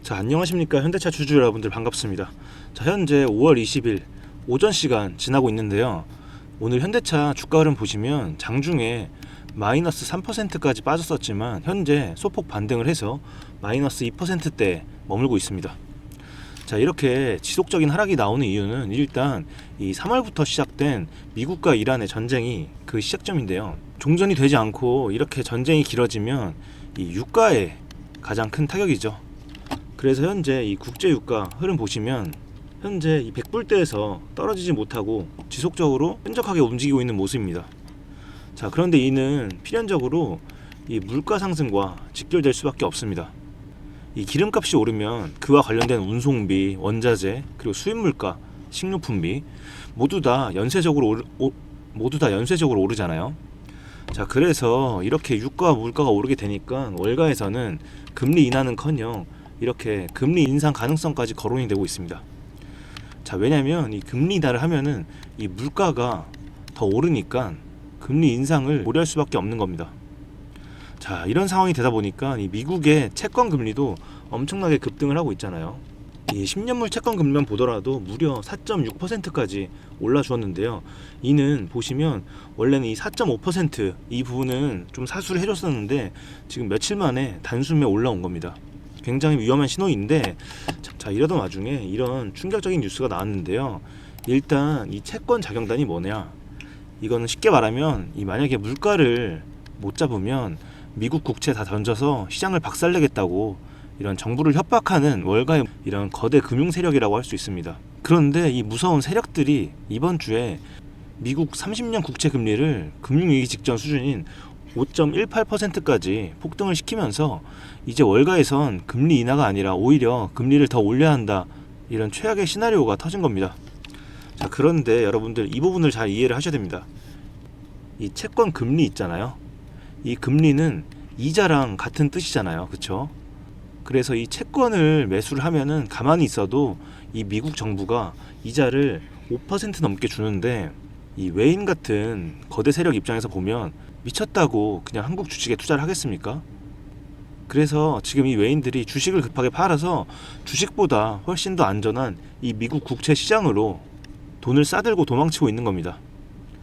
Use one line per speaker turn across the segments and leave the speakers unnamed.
자, 안녕하십니까 현대차 주주 여러분들 반갑습니다. 자, 현재 5월 20일 오전 시간 지나고 있는데요. 오늘 현대차 주가 흐름 보시면 장중에 마이너스 3%까지 빠졌었지만 현재 소폭 반등을 해서 마이너스 2%대에 머물고 있습니다. 자, 이렇게 지속적인 하락이 나오는 이유는 일단 이 3월부터 시작된 미국과 이란의 전쟁이 그 시작점인데요. 종전이 되지 않고 이렇게 전쟁이 길어지면 이 유가에 가장 큰 타격이죠. 그래서 현재 이 국제 유가 흐름 보시면 현재 이 100불대에서 떨어지지 못하고 지속적으로 끈적하게 움직이고 있는 모습입니다. 자, 그런데 이는 필연적으로 이 물가 상승과 직결될 수밖에 없습니다. 이 기름값이 오르면 그와 관련된 운송비, 원자재, 그리고 수입물가, 식료품비 모두 다 연쇄적으로 오르잖아요. 자, 그래서 이렇게 유가와 물가가 오르게 되니까 월가에서는 금리 인하는커녕 이렇게 금리 인상 가능성까지 거론이 되고 있습니다. 자, 왜냐면 이 금리 인하를 하면은 이 물가가 더 오르니까 금리 인상을 고려할 수밖에 없는 겁니다. 자, 이런 상황이 되다 보니까 이 미국의 채권 금리도 엄청나게 급등을 하고 있잖아요. 이 10년물 채권 금리만 보더라도 무려 4.6%까지 올라주었는데요. 이는 보시면 원래는 이 4.5% 이 부분은 좀 사수를 해줬었는데 지금 며칠 만에 단숨에 올라온 겁니다. 굉장히 위험한 신호인데, 자, 이러던 와중에 이런 충격적인 뉴스가 나왔는데요. 일단 이 채권 자경단이 뭐냐, 이거는 쉽게 말하면 이 만약에 물가를 못 잡으면 미국 국채 다 던져서 시장을 박살내겠다고 이런 정부를 협박하는 월가의 이런 거대 금융 세력이라고 할 수 있습니다. 그런데 이 무서운 세력들이 이번 주에 미국 30년 국채 금리를 금융위기 직전 수준인 5.18%까지 폭등을 시키면서 이제 월가에선 금리 인하가 아니라 오히려 금리를 더 올려야 한다, 이런 최악의 시나리오가 터진 겁니다. 자, 그런데 여러분들 이 부분을 잘 이해를 하셔야 됩니다. 이 채권 금리 있잖아요. 이 금리는 이자랑 같은 뜻이잖아요. 그쵸? 그래서 이 채권을 매수를 하면은 가만히 있어도 이 미국 정부가 이자를 5% 넘게 주는데, 이 외인 같은 거대 세력 입장에서 보면 미쳤다고 그냥 한국 주식에 투자를 하겠습니까? 그래서 지금 이 외인들이 주식을 급하게 팔아서 주식보다 훨씬 더 안전한 이 미국 국채 시장으로 돈을 싸들고 도망치고 있는 겁니다.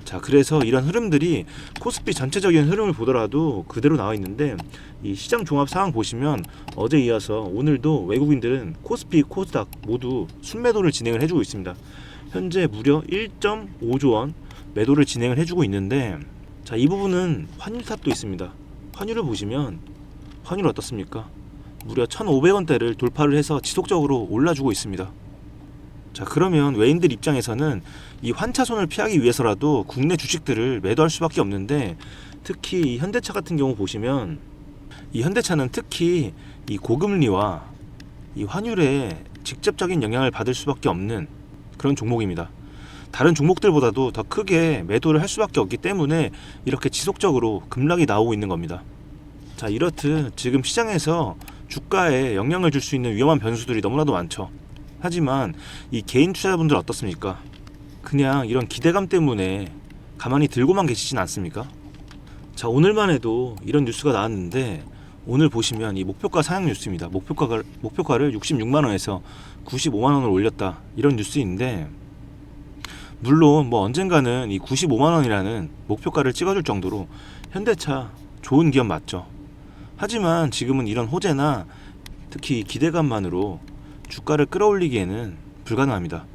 자, 그래서 이런 흐름들이 코스피 전체적인 흐름을 보더라도 그대로 나와 있는데, 이 시장 종합 상황 보시면 어제 이어서 오늘도 외국인들은 코스피, 코스닥 모두 순매도를 진행을 해주고 있습니다. 현재 무려 1.5조 원 매도를 진행을 해주고 있는데, 자, 이 부분은 환율 탓도 있습니다. 환율을 보시면 환율 어떻습니까? 무려 1,500원대를 돌파를 해서 지속적으로 올라주고 있습니다. 자, 그러면 외인들 입장에서는 이 환차손을 피하기 위해서라도 국내 주식들을 매도할 수밖에 없는데, 특히 이 현대차 같은 경우 보시면 이 현대차는 특히 이 고금리와 이 환율에 직접적인 영향을 받을 수밖에 없는 그런 종목입니다. 다른 종목들보다도 더 크게 매도를 할 수밖에 없기 때문에 이렇게 지속적으로 급락이 나오고 있는 겁니다. 자, 이렇듯 지금 시장에서 주가에 영향을 줄 수 있는 위험한 변수들이 너무나도 많죠. 하지만 이 개인 투자자분들 어떻습니까? 그냥 이런 기대감 때문에 가만히 들고만 계시진 않습니까? 자, 오늘만 해도 이런 뉴스가 나왔는데, 오늘 보시면 이 목표가 상향 뉴스입니다. 목표가를 66만원에서 95만원을 올렸다, 이런 뉴스인데, 물론 뭐 언젠가는 이 95만원이라는 목표가를 찍어줄 정도로 현대차 좋은 기업 맞죠. 하지만 지금은 이런 호재나 특히 기대감만으로 주가를 끌어올리기에는 불가능합니다.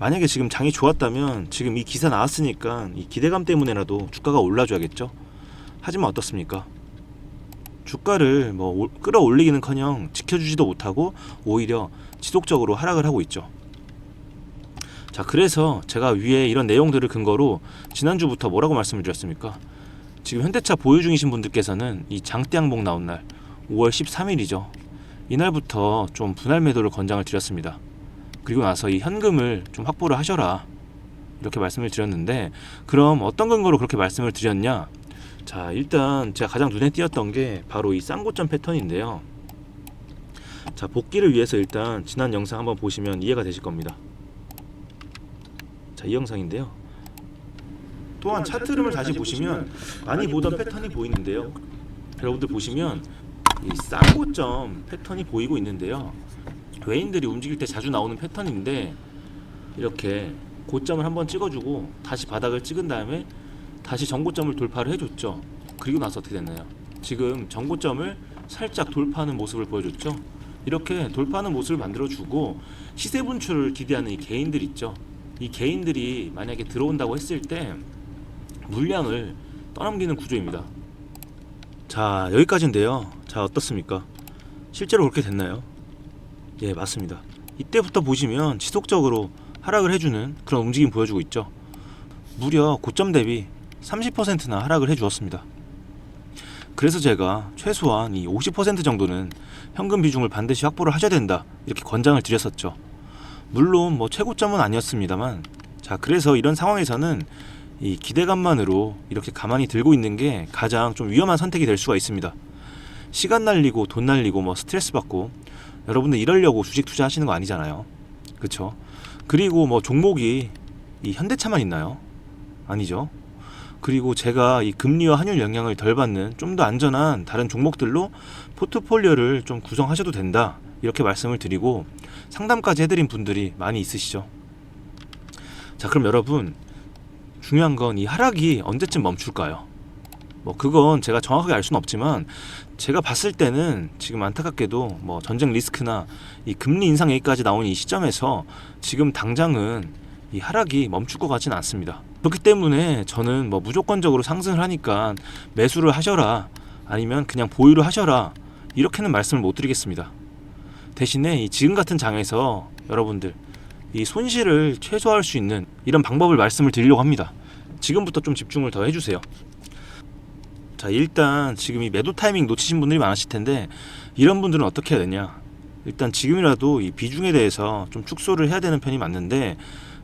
만약에 지금 장이 좋았다면 지금 이 기사 나왔으니까 이 기대감 때문에라도 주가가 올라줘야겠죠. 하지만 어떻습니까? 주가를 뭐 끌어올리기는커녕 지켜주지도 못하고 오히려 지속적으로 하락을 하고 있죠. 자, 그래서 제가 위에 이런 내용들을 근거로 지난주부터 뭐라고 말씀을 드렸습니까? 지금 현대차 보유 중이신 분들께서는 이 장대 항목 나온 날 5월 13일이죠. 이날부터 좀 분할 매도를 권장을 드렸습니다. 그리고 나서 이 현금을 좀 확보를 하셔라, 이렇게 말씀을 드렸는데, 그럼 어떤 근거로 그렇게 말씀을 드렸냐? 자, 일단 제가 가장 눈에 띄었던 게 바로 이 쌍고점 패턴인데요. 자, 복귀를 위해서 일단 지난 영상 한번 보시면 이해가 되실 겁니다. 자, 이 영상인데요. 또한 차트 흐름을 다시 보시면 많이 보던 패턴이 보이는데요. 여러분들 보시면 이 쌍고점 패턴이 보이고 있는데요. 외인들이 움직일 때 자주 나오는 패턴인데 이렇게 고점을 한번 찍어주고 다시 바닥을 찍은 다음에 다시 정고점을 돌파를 해줬죠. 그리고 나서 어떻게 됐나요? 지금 정고점을 살짝 돌파하는 모습을 보여줬죠. 이렇게 돌파하는 모습을 만들어주고 시세 분출을 기대하는 이 개인들 있죠. 이 개인들이 만약에 들어온다고 했을 때 물량을 떠넘기는 구조입니다. 자, 여기까지인데요. 자, 어떻습니까? 실제로 그렇게 됐나요? 예, 맞습니다. 이때부터 보시면 지속적으로 하락을 해주는 그런 움직임 보여주고 있죠. 무려 고점 대비 30%나 하락을 해주었습니다. 그래서 제가 최소한 이 50% 정도는 현금 비중을 반드시 확보를 하셔야 된다, 이렇게 권장을 드렸었죠. 물론 뭐 최고점은 아니었습니다만, 자, 그래서 이런 상황에서는 이 기대감만으로 이렇게 가만히 들고 있는 게 가장 좀 위험한 선택이 될 수가 있습니다. 시간 날리고 돈 날리고 뭐 스트레스 받고, 여러분들 이러려고 주식 투자하시는 거 아니잖아요. 그쵸? 그리고 뭐 종목이 이 현대차만 있나요? 아니죠. 그리고 제가 이 금리와 환율 영향을 덜 받는 좀 더 안전한 다른 종목들로 포트폴리오를 좀 구성하셔도 된다, 이렇게 말씀을 드리고 상담까지 해드린 분들이 많이 있으시죠. 자, 그럼 여러분, 중요한 건 이 하락이 언제쯤 멈출까요? 뭐 그건 제가 정확하게 알 수는 없지만 제가 봤을 때는 지금 안타깝게도 뭐 전쟁 리스크나 이 금리 인상 얘기까지 나온 이 시점에서 지금 당장은 이 하락이 멈출 것 같지는 않습니다. 그렇기 때문에 저는 뭐 무조건적으로 상승을 하니까 매수를 하셔라, 아니면 그냥 보유를 하셔라, 이렇게는 말씀을 못 드리겠습니다. 대신에 이 지금 같은 장에서 여러분들 이 손실을 최소화할 수 있는 이런 방법을 말씀을 드리려고 합니다. 지금부터 좀 집중을 더 해주세요. 자, 일단 지금 이 매도 타이밍 놓치신 분들이 많으실 텐데 이런 분들은 어떻게 해야 되냐? 일단 지금이라도 이 비중에 대해서 좀 축소를 해야 되는 편이 맞는데,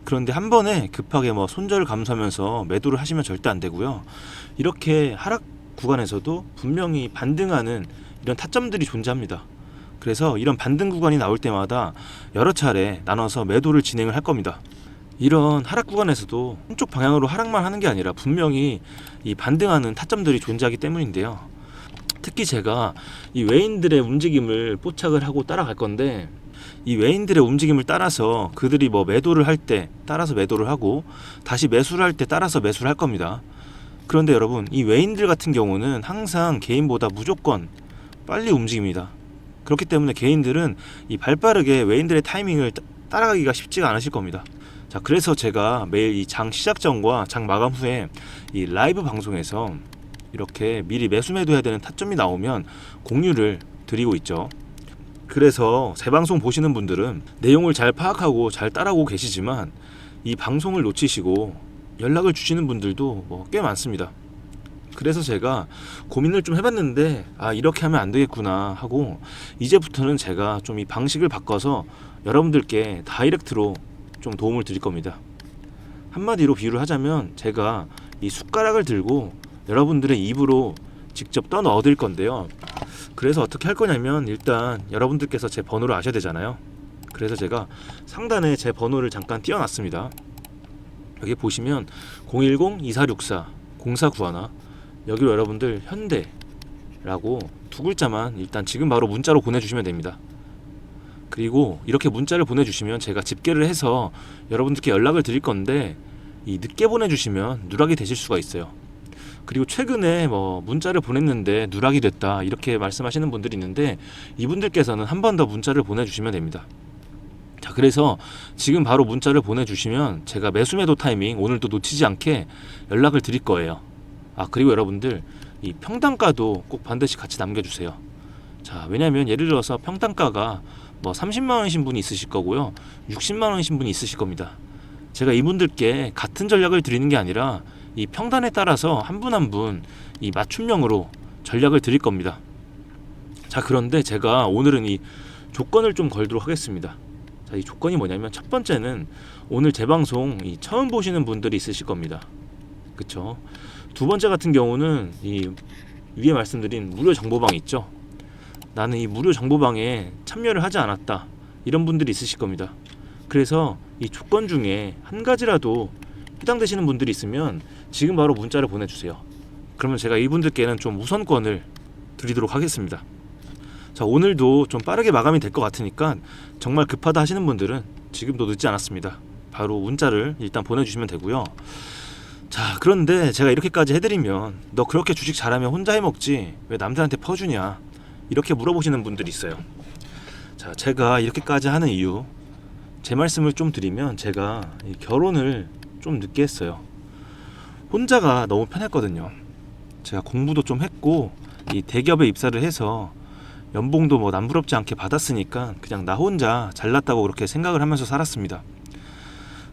그런데 한 번에 급하게 뭐 손절을 감수하면서 매도를 하시면 절대 안 되고요. 이렇게 하락 구간에서도 분명히 반등하는 이런 타점들이 존재합니다. 그래서 이런 반등 구간이 나올 때마다 여러 차례 나눠서 매도를 진행을 할 겁니다. 이런 하락 구간에서도 한쪽 방향으로 하락만 하는 게 아니라 분명히 이 반등하는 타점들이 존재하기 때문인데요. 특히 제가 이 외인들의 움직임을 포착을 하고 따라갈 건데, 이 외인들의 움직임을 따라서 그들이 뭐 매도를 할 때 따라서 매도를 하고 다시 매수를 할 때 따라서 매수를 할 겁니다. 그런데 여러분, 이 외인들 같은 경우는 항상 개인보다 무조건 빨리 움직입니다. 그렇기 때문에 개인들은 이 발빠르게 외인들의 타이밍을 따라가기가 쉽지가 않으실 겁니다. 자, 그래서 제가 매일 이 장 시작 전과 장 마감 후에 이 라이브 방송에서 이렇게 미리 매수 매도해야 되는 타점이 나오면 공유를 드리고 있죠. 그래서 제 방송 보시는 분들은 내용을 잘 파악하고 잘 따라오고 계시지만 이 방송을 놓치시고 연락을 주시는 분들도 뭐 꽤 많습니다. 그래서 제가 고민을 좀 해봤는데, 아, 이렇게 하면 안 되겠구나 하고 이제부터는 제가 좀 이 방식을 바꿔서 여러분들께 다이렉트로 좀 도움을 드릴 겁니다. 한마디로 비유를 하자면 제가 이 숟가락을 들고 여러분들의 입으로 직접 떠 넣어 드릴 건데요. 그래서 어떻게 할 거냐면, 일단 여러분들께서 제 번호를 아셔야 되잖아요. 그래서 제가 상단에 제 번호를 잠깐 띄워놨습니다. 여기 보시면 010-2464-0491, 여기로 여러분들 현대라고 두 글자만 일단 지금 바로 문자로 보내주시면 됩니다. 그리고 이렇게 문자를 보내주시면 제가 집계를 해서 여러분들께 연락을 드릴 건데, 이 늦게 보내주시면 누락이 되실 수가 있어요. 그리고 최근에 뭐 문자를 보냈는데 누락이 됐다, 이렇게 말씀하시는 분들이 있는데 이분들께서는 한 번 더 문자를 보내주시면 됩니다. 자, 그래서 지금 바로 문자를 보내주시면 제가 매수 매도 타이밍 오늘도 놓치지 않게 연락을 드릴 거예요. 아, 그리고 여러분들 이 평단가도 꼭 반드시 같이 남겨주세요. 자, 왜냐면 예를 들어서 평단가가 뭐 30만원이신 분이 있으실 거고요, 60만원이신 분이 있으실 겁니다. 제가 이분들께 같은 전략을 드리는 게 아니라 이 평단에 따라서 한 분 한 분 이 맞춤형으로 전략을 드릴 겁니다. 자, 그런데 제가 오늘은 이 조건을 좀 걸도록 하겠습니다. 자, 이 조건이 뭐냐면, 첫 번째는 오늘 제 방송 이 처음 보시는 분들이 있으실 겁니다. 그쵸? 두 번째 같은 경우는 이 위에 말씀드린 무료 정보방 있죠? 나는 이 무료 정보방에 참여를 하지 않았다, 이런 분들이 있으실 겁니다. 그래서 이 조건 중에 한 가지라도 해당되시는 분들이 있으면 지금 바로 문자를 보내주세요. 그러면 제가 이분들께는 좀 우선권을 드리도록 하겠습니다. 자, 오늘도 좀 빠르게 마감이 될 것 같으니까 정말 급하다 하시는 분들은 지금도 늦지 않았습니다. 바로 문자를 일단 보내주시면 되고요. 자, 그런데 제가 이렇게까지 해드리면 너 그렇게 주식 잘하면 혼자 해먹지 왜 남들한테 퍼주냐 이렇게 물어보시는 분들이 있어요. 자, 제가 이렇게까지 하는 이유, 제 말씀을 좀 드리면 제가 이 결혼을 좀 늦게 했어요. 혼자가 너무 편했거든요. 제가 공부도 좀 했고 이 대기업에 입사를 해서 연봉도 뭐 남부럽지 않게 받았으니까 그냥 나 혼자 잘났다고 그렇게 생각을 하면서 살았습니다.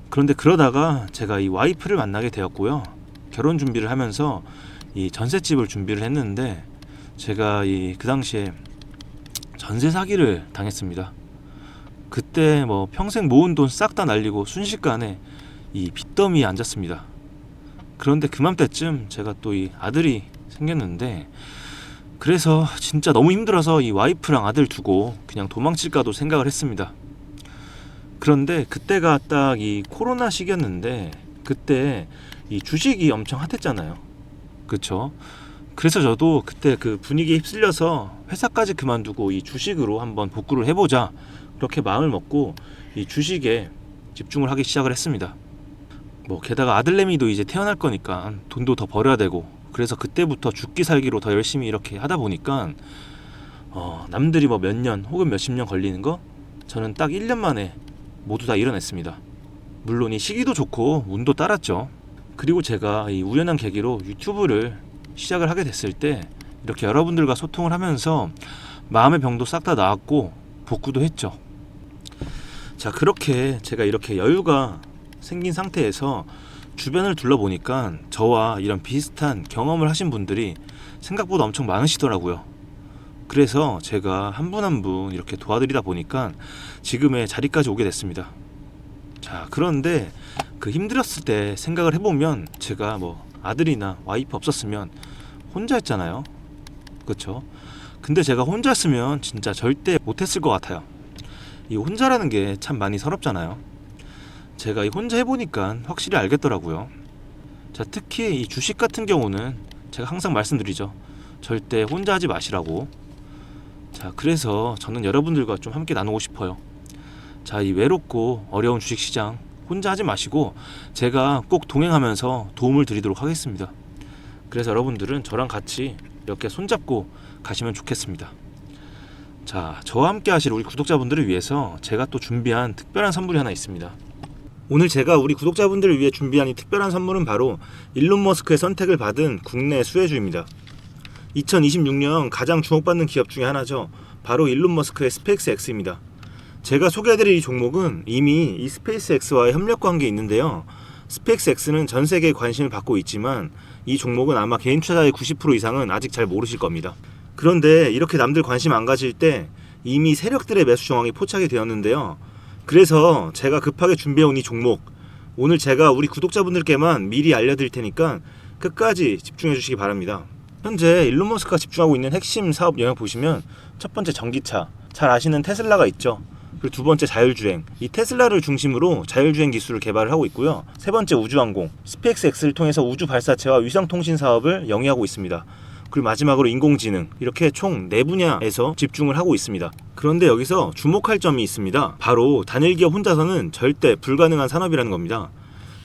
그런데 그러다가 제가 이 와이프를 만나게 되었고요. 결혼 준비를 하면서 이 전셋집을 준비를 했는데 제가 그 당시에 전세 사기를 당했습니다. 그때 뭐 평생 모은 돈 싹 다 날리고 순식간에 이 빚더미에 앉았습니다. 그런데 그맘때쯤 제가 또 이 아들이 생겼는데 그래서 진짜 너무 힘들어서 이 와이프랑 아들 두고 그냥 도망칠까도 생각을 했습니다. 그런데 그때가 딱 이 코로나 시기였는데 그때 이 주식이 엄청 핫했잖아요. 그쵸? 그래서 저도 그때 그 분위기에 휩쓸려서 회사까지 그만두고 이 주식으로 한번 복구를 해보자 그렇게 마음을 먹고 이 주식에 집중을 하기 시작을 했습니다. 뭐 게다가 아들내미도 이제 태어날 거니까 돈도 더 벌어야 되고 그래서 그때부터 죽기 살기로 더 열심히 이렇게 하다 보니까 남들이 뭐 몇 년 혹은 몇십 년 걸리는 거 저는 딱 1년 만에 모두 다 이뤄냈습니다. 물론 이 시기도 좋고 운도 따랐죠. 그리고 제가 이 우연한 계기로 유튜브를 시작을 하게 됐을 때 이렇게 여러분들과 소통을 하면서 마음의 병도 싹 다 나았고 복구도 했죠. 자, 그렇게 제가 이렇게 여유가 생긴 상태에서 주변을 둘러보니까 저와 이런 비슷한 경험을 하신 분들이 생각보다 엄청 많으시더라고요. 그래서 제가 한 분 한 분 이렇게 도와드리다 보니까 지금의 자리까지 오게 됐습니다. 자, 그런데 그 힘들었을 때 생각을 해보면 제가 뭐 아들이나 와이프 없었으면 혼자 했잖아요. 그쵸? 근데 제가 혼자였으면 진짜 절대 못했을 것 같아요. 이 혼자라는 게 참 많이 서럽잖아요. 제가 이 혼자 해보니까 확실히 알겠더라고요. 자, 특히 이 주식 같은 경우는 제가 항상 말씀드리죠. 절대 혼자 하지 마시라고. 자, 그래서 저는 여러분들과 좀 함께 나누고 싶어요. 자, 이 외롭고 어려운 주식시장 혼자 하지 마시고 제가 꼭 동행하면서 도움을 드리도록 하겠습니다. 그래서 여러분들은 저랑 같이 이렇게 손잡고 가시면 좋겠습니다. 자, 저와 함께 하실 우리 구독자분들을 위해서 제가 또 준비한 특별한 선물이 하나 있습니다. 오늘 제가 우리 구독자분들을 위해 준비한 이 특별한 선물은 바로 일론 머스크의 선택을 받은 국내 수혜주입니다. 2026년 가장 주목받는 기업 중에 하나죠. 바로 일론 머스크의 스페이스X입니다. 제가 소개해드릴 이 종목은 이미 이 스페이스X와의 협력 관계에 있는데요. 스페이스X는 전 세계에 관심을 받고 있지만 이 종목은 아마 개인 투자자의 90% 이상은 아직 잘 모르실 겁니다. 그런데 이렇게 남들 관심 안 가질 때 이미 세력들의 매수 정황이 포착이 되었는데요. 그래서 제가 급하게 준비해온 이 종목, 오늘 제가 우리 구독자분들께만 미리 알려드릴 테니까 끝까지 집중해 주시기 바랍니다. 현재 일론 머스크가 집중하고 있는 핵심 사업 영역 보시면 첫 번째 전기차, 잘 아시는 테슬라가 있죠. 그리고 두 번째 자율주행, 이 테슬라를 중심으로 자율주행 기술을 개발을 하고 있고요. 세 번째 우주항공, 스페이스X를 통해서 우주 발사체와 위성통신 사업을 영위하고 있습니다. 그리고 마지막으로 인공지능, 이렇게 총 4분야에서 집중을 하고 있습니다. 그런데 여기서 주목할 점이 있습니다. 바로 단일 기업 혼자서는 절대 불가능한 산업이라는 겁니다.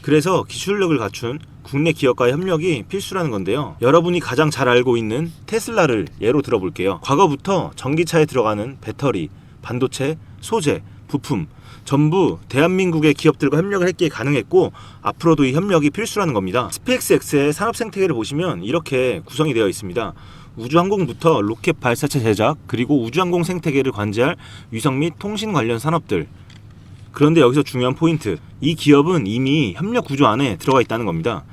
그래서 기술력을 갖춘 국내 기업과의 협력이 필수라는 건데요. 여러분이 가장 잘 알고 있는 테슬라를 예로 들어볼게요. 과거부터 전기차에 들어가는 배터리, 반도체, 소재, 부품 전부 대한민국의 기업들과 협력을 했기에 가능했고 앞으로도 이 협력이 필수라는 겁니다. 스페이스X의 산업 생태계를 보시면 이렇게 구성이 되어 있습니다. 우주항공부터 로켓 발사체 제작, 그리고 우주항공 생태계를 관제할 위성 및 통신 관련 산업들. 그런데 여기서 중요한 포인트, 이 기업은 이미 협력 구조 안에 들어가 있다는 겁니다.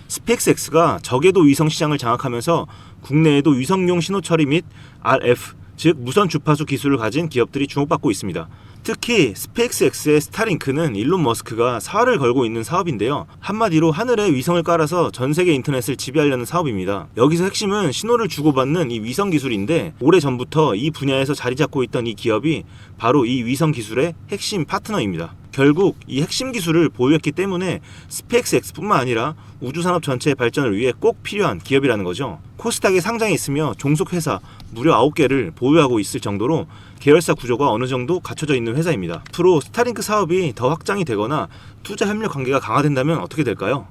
스페이스X가 저궤도 위성 시장을 장악하면서 국내에도 위성용 신호 처리 및 RF, 즉 무선 주파수 기술을 가진 기업들이 주목받고 있습니다. 특히 스페이스X의 스타링크는 일론 머스크가 사활을 걸고 있는 사업인데요. 한마디로 하늘에 위성을 깔아서 전 세계 인터넷을 지배하려는 사업입니다. 여기서 핵심은 신호를 주고받는 이 위성 기술인데 오래전부터 이 분야에서 자리 잡고 있던 이 기업이 바로 이 위성 기술의 핵심 파트너입니다. 결국 이 핵심 기술을 보유했기 때문에 스페이스X뿐만 아니라 우주산업 전체의 발전을 위해 꼭 필요한 기업이라는 거죠. 코스닥에 상장해 있으며 종속 회사 무려 9개를 보유하고 있을 정도로 계열사 구조가 어느 정도 갖춰져 있는 회사입니다. 앞으로 스타링크 사업이 더 확장이 되거나 투자 협력 관계가 강화된다면 어떻게 될까요?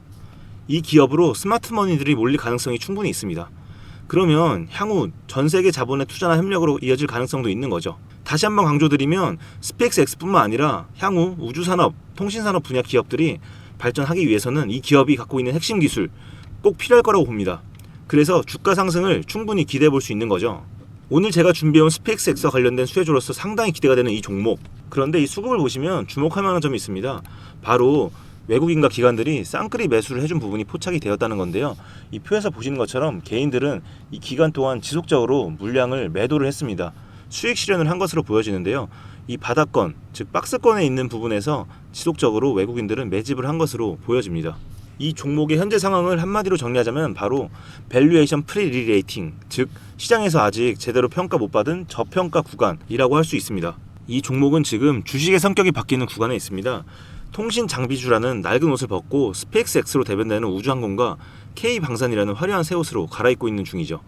이 기업으로 스마트머니들이 몰릴 가능성이 충분히 있습니다. 그러면 향후 전 세계 자본의 투자나 협력으로 이어질 가능성도 있는 거죠. 다시 한번 강조드리면 스페이스X뿐만 아니라 향후 우주산업, 통신산업 분야 기업들이 발전하기 위해서는 이 기업이 갖고 있는 핵심 기술 꼭 필요할 거라고 봅니다. 그래서 주가 상승을 충분히 기대해 볼 수 있는 거죠. 오늘 제가 준비해온 스페이스X와 관련된 수혜주로서 상당히 기대가 되는 이 종목. 그런데 이 수급을 보시면 주목할 만한 점이 있습니다. 바로 외국인과 기관들이 쌍끌이 매수를 해준 부분이 포착이 되었다는 건데요. 이 표에서 보시는 것처럼 개인들은 이 기간 동안 지속적으로 물량을 매도를 했습니다. 수익 실현을 한 것으로 보여지는데요. 이 바닥권, 즉 박스권에 있는 부분에서 지속적으로 외국인들은 매집을 한 것으로 보여집니다. 이 종목의 현재 상황을 한마디로 정리하자면 바로 밸류에이션 프리리레이팅, 즉 시장에서 아직 제대로 평가 못 받은 저평가 구간이라고 할 수 있습니다. 이 종목은 지금 주식의 성격이 바뀌는 구간에 있습니다. 통신 장비주라는 낡은 옷을 벗고 스페이스X로 대변되는 우주항공과 K방산이라는 화려한 새 옷으로 갈아입고 있는 중이죠.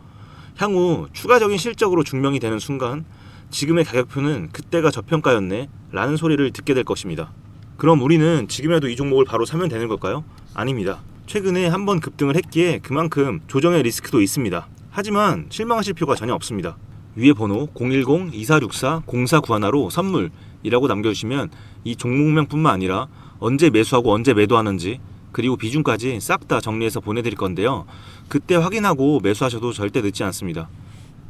향후 추가적인 실적으로 증명이 되는 순간 지금의 가격표는 그때가 저평가였네 라는 소리를 듣게 될 것입니다. 그럼 우리는 지금이라도 이 종목을 바로 사면 되는 걸까요? 아닙니다. 최근에 한번 급등을 했기에 그만큼 조정의 리스크도 있습니다. 하지만 실망하실 필요가 전혀 없습니다. 위에 번호 010-2464-0491로 선물이라고 남겨주시면 이 종목명뿐만 아니라 언제 매수하고 언제 매도하는지 그리고 비중까지 싹 다 정리해서 보내드릴 건데요. 그때 확인하고 매수하셔도 절대 늦지 않습니다.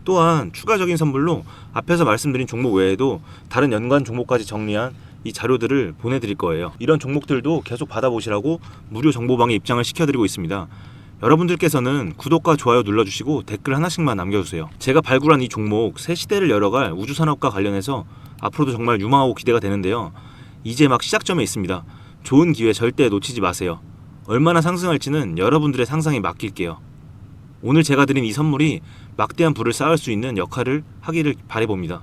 또한 추가적인 선물로 앞에서 말씀드린 종목 외에도 다른 연관 종목까지 정리한 이 자료들을 보내드릴 거예요. 이런 종목들도 계속 받아보시라고 무료 정보방에 입장을 시켜드리고 있습니다. 여러분들께서는 구독과 좋아요 눌러주시고 댓글 하나씩만 남겨주세요. 제가 발굴한 이 종목 새 시대를 열어갈 우주산업과 관련해서 앞으로도 정말 유망하고 기대가 되는데요. 이제 막 시작점에 있습니다. 좋은 기회 절대 놓치지 마세요. 얼마나 상승할지는 여러분들의 상상에 맡길게요. 오늘 제가 드린 이 선물이 막대한 부를 쌓을 수 있는 역할을 하기를 바라봅니다.